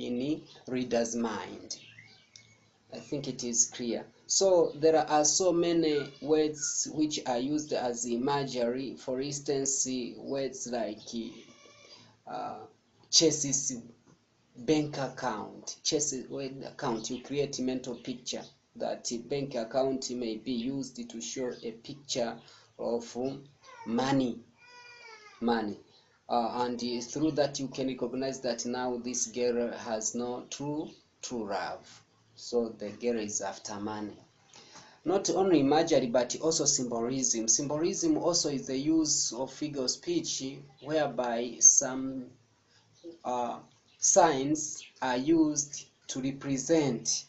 in reader's mind. I think it is clear. So there are so many words which are used as imagery. For instance, words like Chess's bank account. Chess's account, you create a mental picture that bank account may be used to show a picture of money. And through that you can recognize that now this girl has no true love. So the girl is after money. Not only imagery but also symbolism. Symbolism also is the use of figure of speech whereby some signs are used to represent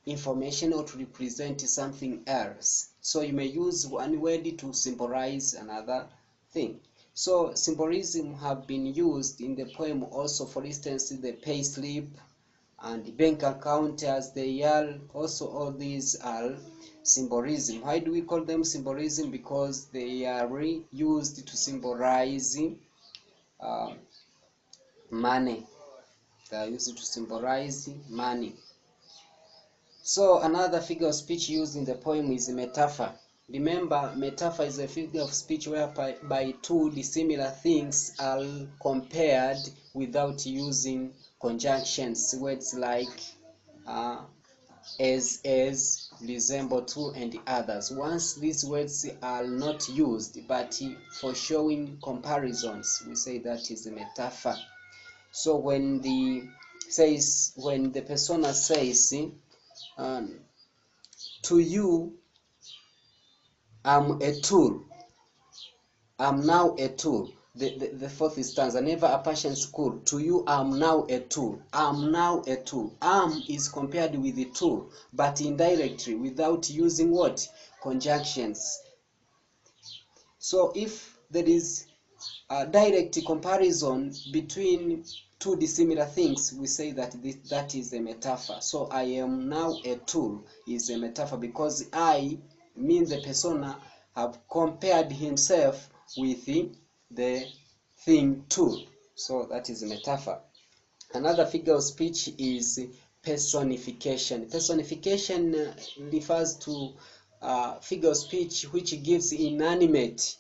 information or to represent something else. So you may use one word to symbolize another thing. So symbolism have been used in the poem also. For instance, the pay slip and the bank account as they are. Also, all these are symbolism. Why do we call them symbolism? Because they are used to symbolize money. They are used to symbolize money. So another figure of speech used in the poem is metaphor. Remember, metaphor is a figure of speech whereby two dissimilar things are compared without using conjunctions. Words like as, resemble to, and others. Once these words are not used, but for showing comparisons, we say that is a metaphor. So when the persona says, to you, I'm a tool. I'm now a tool. The fourth stanza, never a passion school. To you, I'm now a tool. I'm now a tool. Is compared with the tool, but indirectly, without using what? Conjunctions. So if there is a direct comparison between two dissimilar things, we say that that is a metaphor. So I am now a tool is a metaphor because I means the persona have compared himself with the thing tool. So that is a metaphor. Another figure of speech is personification. Personification refers to figure of speech which gives inanimate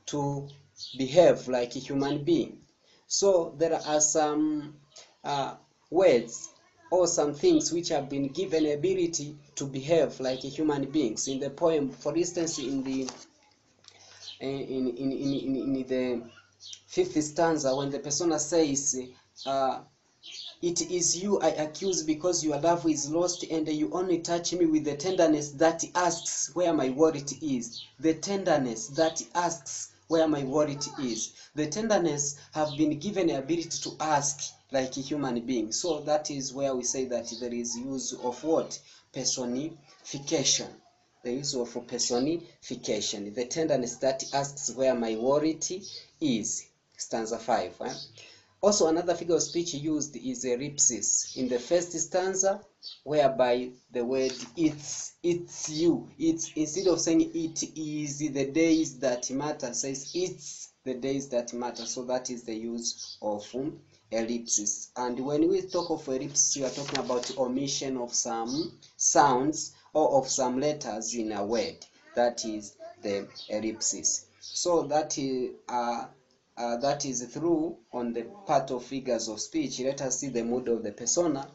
to behave like a human being. So there are some words or some things which have been given ability to behave like a human beings in the poem. For instance, in the fifth stanza, when the persona says, it is you I accuse because your love is lost, and you only touch me with the tenderness that asks where my wallet is. The tenderness that asks where my wallet is. The tenderness have been given the ability to ask like a human being. So that is where we say that there is use of what? Personification. The use of personification. The tenderness that asks where my wallet is. Stanza 5. Also, another figure of speech used is ellipsis. In the first stanza, whereby the word it's you. It's, instead of saying it is the days that matter, says it's the days that matter. So that is the use of ellipsis. And when we talk of ellipsis, we are talking about omission of some sounds or of some letters in a word. That is the ellipsis. So that is through on the part of figures of speech. Let us see the mood of the persona.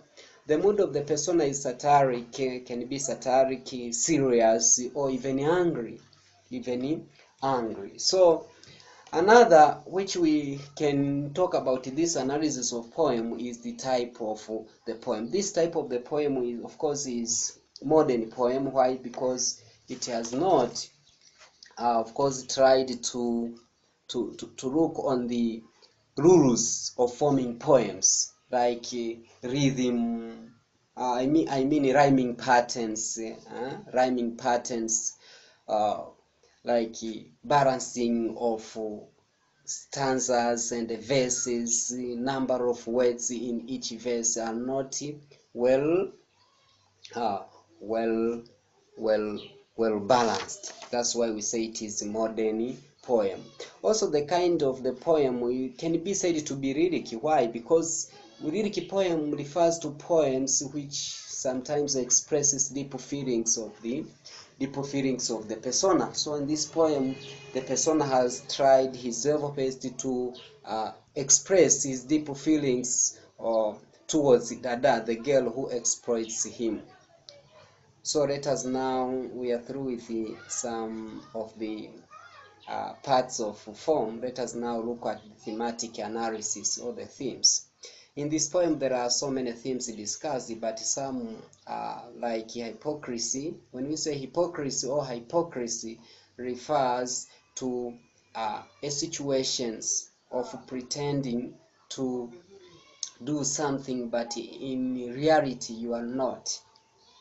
The mood of the persona is satiric, can be satiric, serious, or even angry. So another which we can talk about this analysis of poem is the type of the poem. This type of the poem is, of course, is modern poem. Why? Because it has not, of course, tried to look on the rules of forming poems, like rhythm, I mean rhyming patterns, like balancing of stanzas and verses, number of words in each verse are not well balanced. That's why we say it is modern poem. Also, the kind of the poem can be said to be lyric. Why? Because lyric poem refers to poems which sometimes expresses deep feelings of the persona. So in this poem, the persona has tried his level best to express his deep feelings towards Dada, the girl who exploits him. So let us now, we are through with some of the parts of form. Let us now look at thematic analysis, or the themes. In this poem, there are so many themes discussed, but some like hypocrisy. When we say hypocrisy or hypocrisy, refers to a situations of pretending to do something, but in reality you are not.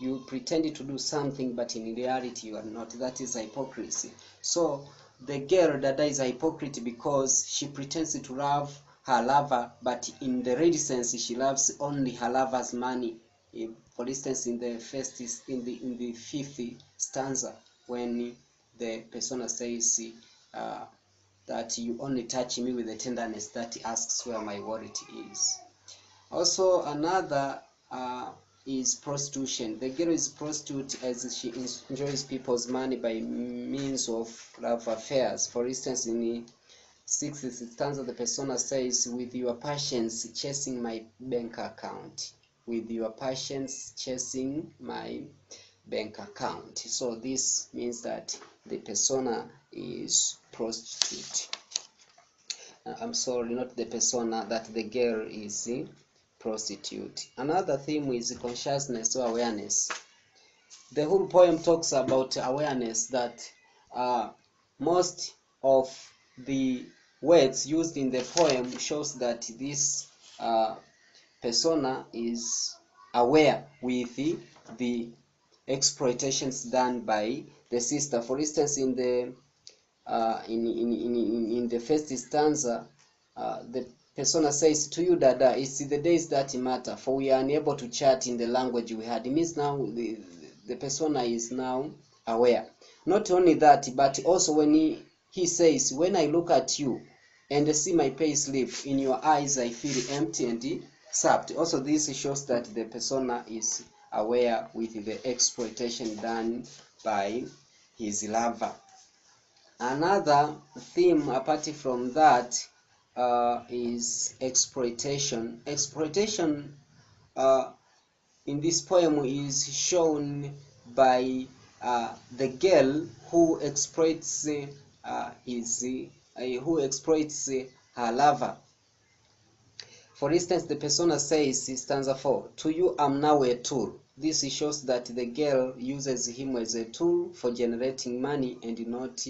You pretend to do something, but in reality you are not. That is hypocrisy. So the girl Dada is a hypocrite because she pretends to love her lover, but in the real sense she loves only her lover's money. For instance, in the fifth stanza, when the persona says that you only touch me with the tenderness that asks where my wallet is. Also, another is prostitution. The girl is prostitute as she enjoys people's money by means of love affairs. For instance, in the sixth stanza, the persona says, with your passions chasing my bank account. With your passions chasing my bank account. So this means that the persona is prostitute. I'm sorry, not the persona, that the girl is prostitute. Another theme is consciousness or awareness. The whole poem talks about awareness, that most of the words used in the poem shows that this persona is aware with the exploitations done by the sister. For instance, in the in the first stanza, the persona says, to you Dada, it's the days that matter, for we are unable to chat in the language we had. It means now the persona is now aware. Not only that, but also when he says, when I look at you and see my pay slip, in your eyes I feel empty and sapped. Also, this shows that the persona is aware with the exploitation done by his lover. Another theme apart from that is exploitation. Exploitation in this poem is shown by the girl who exploits her lover. For instance, the persona says, stanza 4, to you I'm now a tool. This shows that the girl uses him as a tool for generating money and not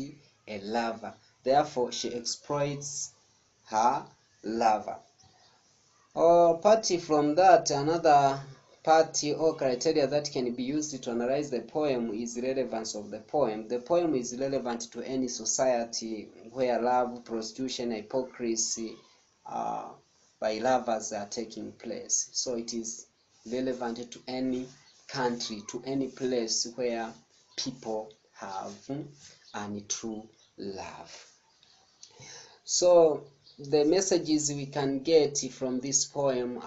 a lover. Therefore, she exploits her lover. Apart from that, another part or criteria that can be used to analyze the poem is relevance of the poem. The poem is relevant to any society where love, prostitution, hypocrisy by lovers are taking place. So it is relevant to any country, to any place where people have true love. So the messages we can get from this poem